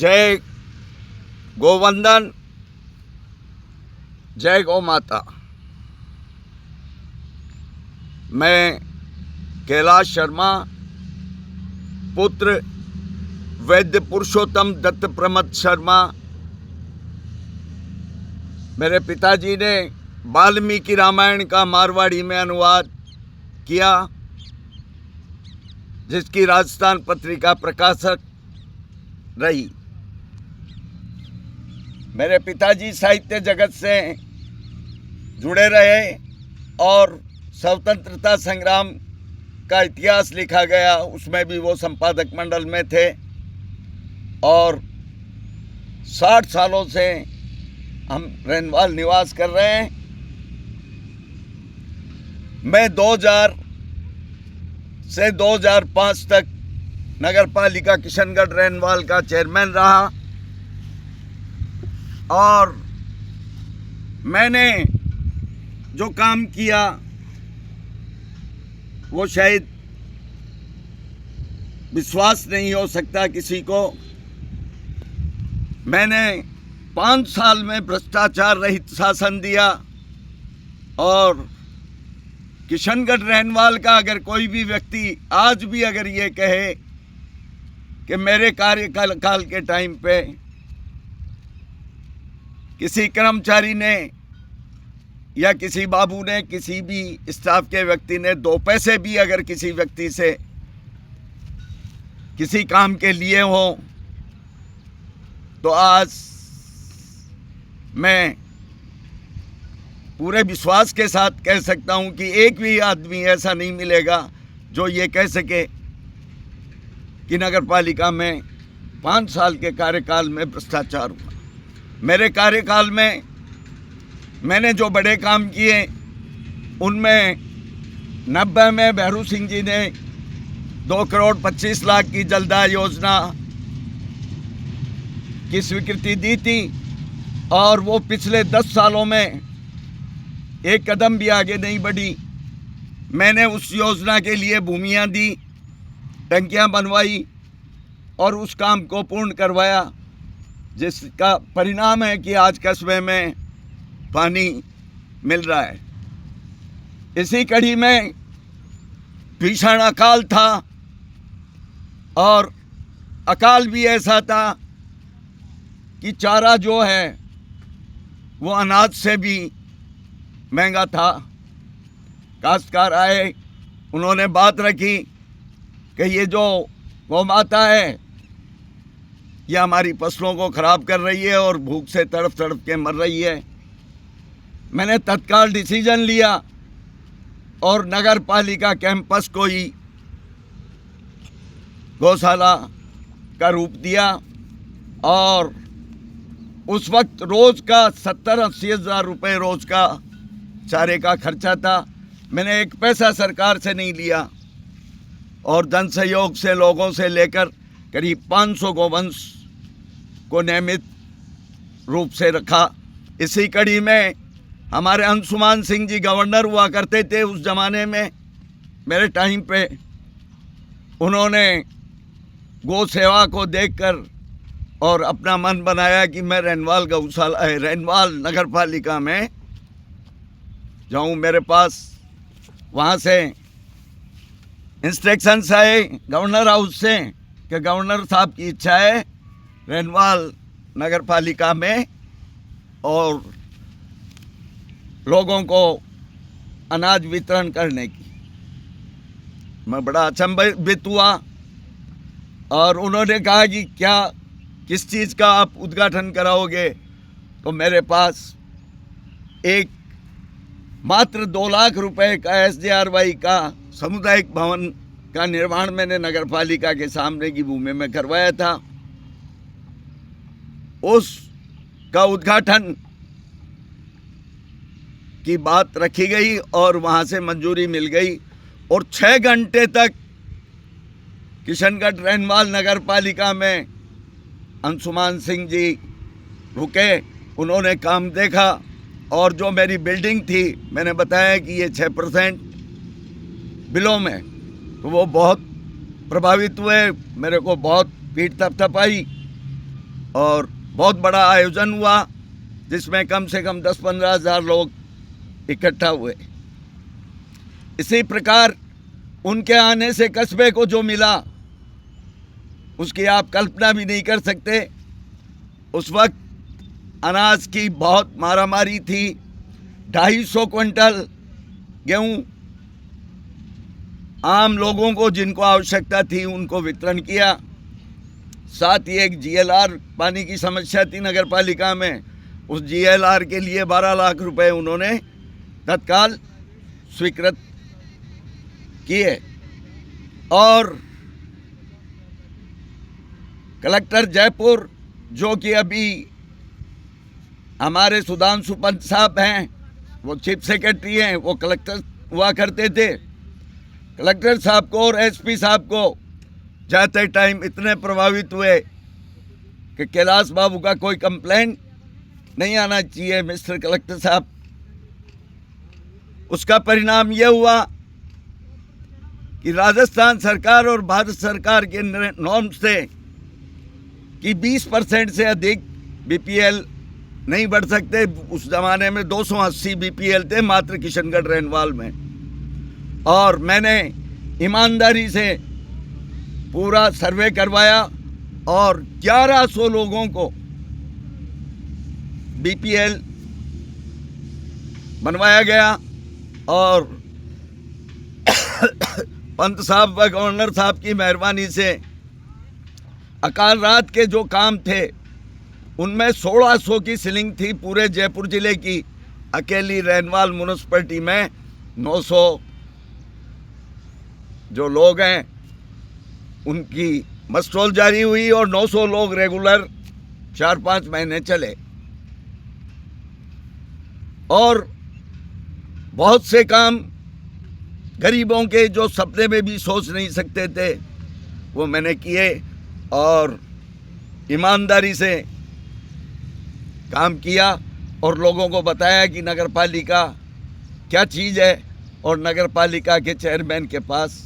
जय गोवंदन, जय गौ माता। मैं कैलाश शर्मा, पुत्र वैद्य पुरुषोत्तम दत्त प्रमथ शर्मा। मेरे पिताजी ने वाल्मीकि रामायण का मारवाड़ी में अनुवाद किया, जिसकी राजस्थान पत्रिका प्रकाशक रही। मेरे पिताजी साहित्य जगत से जुड़े रहे और स्वतंत्रता संग्राम का इतिहास लिखा गया, उसमें भी वो संपादक मंडल में थे। और 60 सालों से हम रेनवाल निवास कर रहे हैं। मैं 2000 से 2005 तक नगर पालिका किशनगढ़ रेनवाल का चेयरमैन रहा और मैंने जो काम किया वो शायद विश्वास नहीं हो सकता किसी को। मैंने 5 साल में भ्रष्टाचार रहित शासन दिया और किशनगढ़ रेनवाल का अगर कोई भी व्यक्ति आज भी अगर ये कहे कि मेरे कार्यकाल के टाइम पे किसी कर्मचारी ने या किसी बाबू ने, किसी भी स्टाफ के व्यक्ति ने 2 पैसे भी अगर किसी व्यक्ति से किसी काम के लिए हो, तो आज मैं पूरे विश्वास के साथ कह सकता हूं कि एक भी आदमी ऐसा नहीं मिलेगा जो ये कह सके कि नगर पालिका में 5 साल के कार्यकाल में भ्रष्टाचार हुआ। मेरे कार्यकाल में मैंने जो बड़े काम किए उनमें 90 में भैरू सिंह जी ने 2 करोड़ 25 लाख की जलदाय योजना की स्वीकृति दी थी और वो पिछले 10 सालों में एक कदम भी आगे नहीं बढ़ी। मैंने उस योजना के लिए भूमियां दी, टंकियां बनवाई और उस काम को पूर्ण करवाया, जिसका परिणाम है कि आज कस्बे में पानी मिल रहा है। इसी कड़ी में भीषण अकाल था और अकाल भी ऐसा था कि चारा जो है वो अनाज से भी महंगा था। काश्तकार आए, उन्होंने बात रखी कि ये जो गौ माता है ये हमारी फसलों को ख़राब कर रही है और भूख से तड़प तड़प के मर रही है। मैंने तत्काल डिसीजन लिया और नगर पालिका कैंपस को ही गौशाला का रूप दिया और उस वक्त रोज़ का 70-80 हज़ार रुपये रोज़ का चारे का खर्चा था। मैंने 1 पैसा सरकार से नहीं लिया और जन सहयोग से लोगों से लेकर करीब 500 गोवंश को नियमित रूप से रखा। इसी कड़ी में हमारे अंशुमान सिंह जी गवर्नर हुआ करते थे उस ज़माने में, मेरे टाइम पे। उन्होंने गौ सेवा को देखकर और अपना मन बनाया कि मैं रेनवाल गौशाला रेनवाल नगर पालिका में जाऊं। मेरे पास वहाँ से इंस्ट्रक्शंस आए गवर्नर हाउस से कि गवर्नर साहब की इच्छा है रेनवाल नगर पालिका में और लोगों को अनाज वितरण करने की। मैं बड़ा अचंभित हुआ और उन्होंने कहा कि क्या किस चीज़ का आप उद्घाटन कराओगे? तो मेरे पास एक मात्र 2 लाख रुपए का SJRY का सामुदायिक भवन का निर्माण मैंने नगर पालिका के सामने की भूमि में करवाया था। उस का उद्घाटन की बात रखी गई और वहाँ से मंजूरी मिल गई और 6 घंटे तक किशनगढ़ रेनवाल नगर पालिका में अंशुमान सिंह जी रुके। उन्होंने काम देखा और जो मेरी बिल्डिंग थी, मैंने बताया कि ये 6% बिलों में, तो वो बहुत प्रभावित हुए। मेरे को बहुत पीठ थपथपाई और बहुत बड़ा आयोजन हुआ जिसमें कम से कम 10-15 हज़ार लोग इकट्ठा हुए। इसी प्रकार उनके आने से कस्बे को जो मिला उसकी आप कल्पना भी नहीं कर सकते। उस वक्त अनाज की बहुत मारामारी थी। 250 क्विंटल गेहूं आम लोगों को जिनको आवश्यकता थी उनको वितरण किया। साथ ही एक जीएलआर पानी की समस्या थी नगर पालिका में, उस जीएलआर के लिए 12 लाख रुपए उन्होंने तत्काल स्वीकृत किए। और कलेक्टर जयपुर जो कि अभी हमारे सुधांशु पंत साहब हैं, वो चीफ सेक्रेटरी हैं, वो कलेक्टर हुआ करते थे। कलेक्टर साहब को और एसपी साहब को जाते टाइम इतने प्रभावित हुए कि कैलाश बाबू का कोई कंप्लेंट नहीं आना चाहिए मिस्टर कलेक्टर साहब। उसका परिणाम यह हुआ कि राजस्थान सरकार और भारत सरकार के नॉर्म्स थे कि 20% से अधिक बीपीएल नहीं बढ़ सकते। उस जमाने में 280 बीपीएल थे मात्र किशनगढ़ रेनवाल में। और मैंने ईमानदारी से पूरा सर्वे करवाया और 1100 लोगों को बीपीएल बनवाया गया। और पंत साहब व गवर्नर साहब की मेहरबानी से अकाल रात के जो काम थे उनमें 1600 की सीलिंग थी पूरे जयपुर जिले की। अकेली रेनवाल म्यूनिसिपैलिटी में 900 जो लोग हैं उनकी मस्ट्रोल जारी हुई और 900 लोग रेगुलर 4-5 महीने चले। और बहुत से काम गरीबों के जो सपने में भी सोच नहीं सकते थे वो मैंने किए और ईमानदारी से काम किया और लोगों को बताया कि नगर पालिका क्या चीज़ है और नगर पालिका के चेयरमैन के पास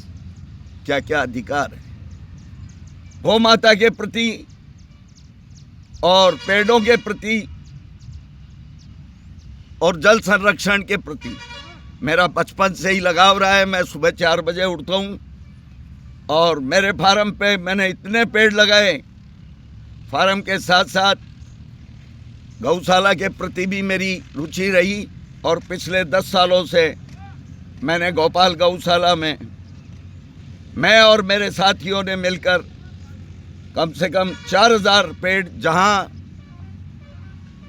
क्या क्या अधिकार है। गौ माता के प्रति और पेड़ों के प्रति और जल संरक्षण के प्रति मेरा बचपन से ही लगाव रहा है। मैं सुबह 4 बजे उठता हूँ और मेरे फार्म पे मैंने इतने पेड़ लगाए। फार्म के साथ साथ गौशाला के प्रति भी मेरी रुचि रही और पिछले 10 सालों से मैंने गोपाल गौशाला में मैं और मेरे साथियों ने मिलकर कम से कम 4000 पेड़, जहाँ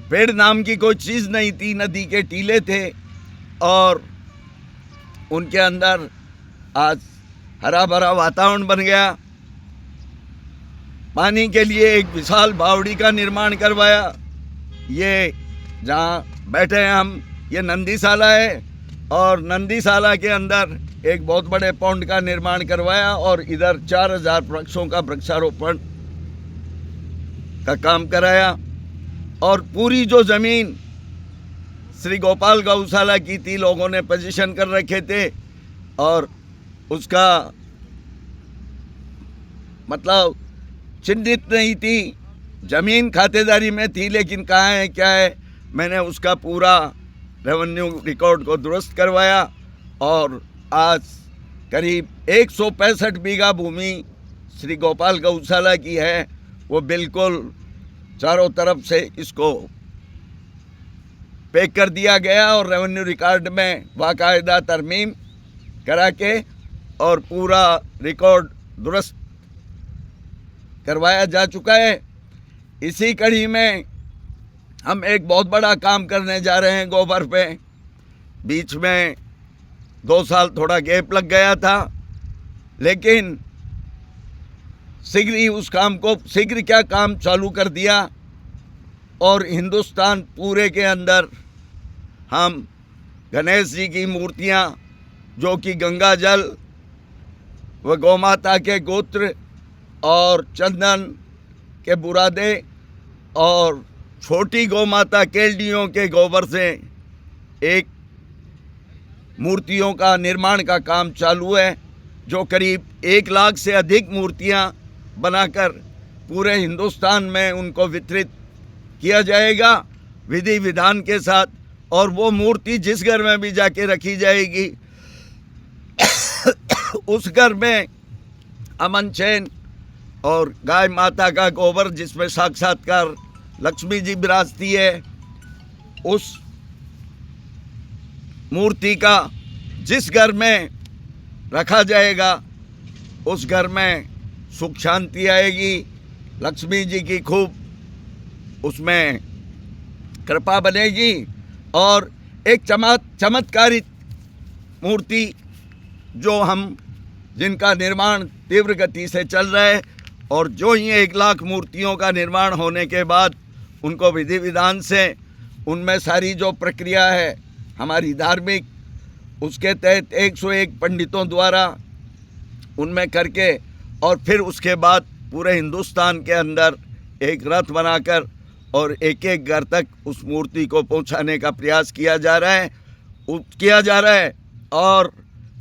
पेड़ नाम की कोई चीज़ नहीं थी, नदी के टीले थे और उनके अंदर आज हरा भरा वातावरण बन गया। पानी के लिए एक विशाल बावड़ी का निर्माण करवाया। ये जहाँ बैठे हैं हम, ये नंदीशाला है और नंदीशाला के अंदर एक बहुत बड़े पौंड का निर्माण करवाया और इधर 4000 वृक्षों का वृक्षारोपण का काम कराया। और पूरी जो ज़मीन श्री गोपाल गौशाला की थी लोगों ने पोजीशन कर रखे थे और उसका मतलब चिन्हित नहीं थी, ज़मीन खातेदारी में थी लेकिन कहाँ है क्या है, मैंने उसका पूरा रेवेन्यू रिकॉर्ड को दुरुस्त करवाया और आज करीब 165 बीघा भूमि श्री गोपाल गौशाला की है। वो बिल्कुल चारों तरफ से इसको पैक कर दिया गया और रेवेन्यू रिकॉर्ड में बाकायदा तरमीम करा के और पूरा रिकॉर्ड दुरुस्त करवाया जा चुका है। इसी कड़ी में हम एक बहुत बड़ा काम करने जा रहे हैं गोबर पे। बीच में 2 साल थोड़ा गैप लग गया था लेकिन शीघ्र ही उस काम को शीघ्र क्या काम चालू कर दिया और हिंदुस्तान पूरे के अंदर हम गणेश जी की मूर्तियाँ जो कि गंगा जल व गौमाता के गोत्र और चंदन के बुरादे और छोटी गौमाता केल्डियों के गोबर से एक मूर्तियों का निर्माण का काम चालू है, जो करीब 1 लाख से अधिक मूर्तियां बनाकर पूरे हिंदुस्तान में उनको वितरित किया जाएगा विधि विधान के साथ। और वो मूर्ति जिस घर में भी जाके रखी जाएगी उस घर में अमन चैन और गाय माता का गोबर, जिसमें साक्षात्कार लक्ष्मी जी विराजती है, उस मूर्ति का जिस घर में रखा जाएगा उस घर में सुख शांति आएगी, लक्ष्मी जी की खूब उसमें कृपा बनेगी। और एक चमत्कारित मूर्ति जो जिनका निर्माण तीव्र गति से चल रहा है, और जो ही 1 लाख मूर्तियों का निर्माण होने के बाद उनको विधि विधान से उनमें सारी जो प्रक्रिया है हमारी धार्मिक, उसके तहत 101 पंडितों द्वारा उनमें करके, और फिर उसके बाद पूरे हिंदुस्तान के अंदर एक रथ बनाकर और एक एक घर तक उस मूर्ति को पहुंचाने का प्रयास किया जा रहा है। और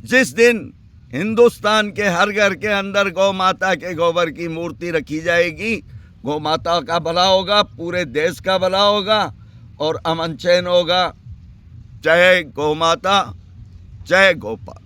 जिस दिन हिंदुस्तान के हर घर के अंदर गौ माता के गोबर की मूर्ति रखी जाएगी, गौ माता का भला होगा, पूरे देश का भला होगा और अमन चैन होगा। जय गौ माता, जय गोपाल।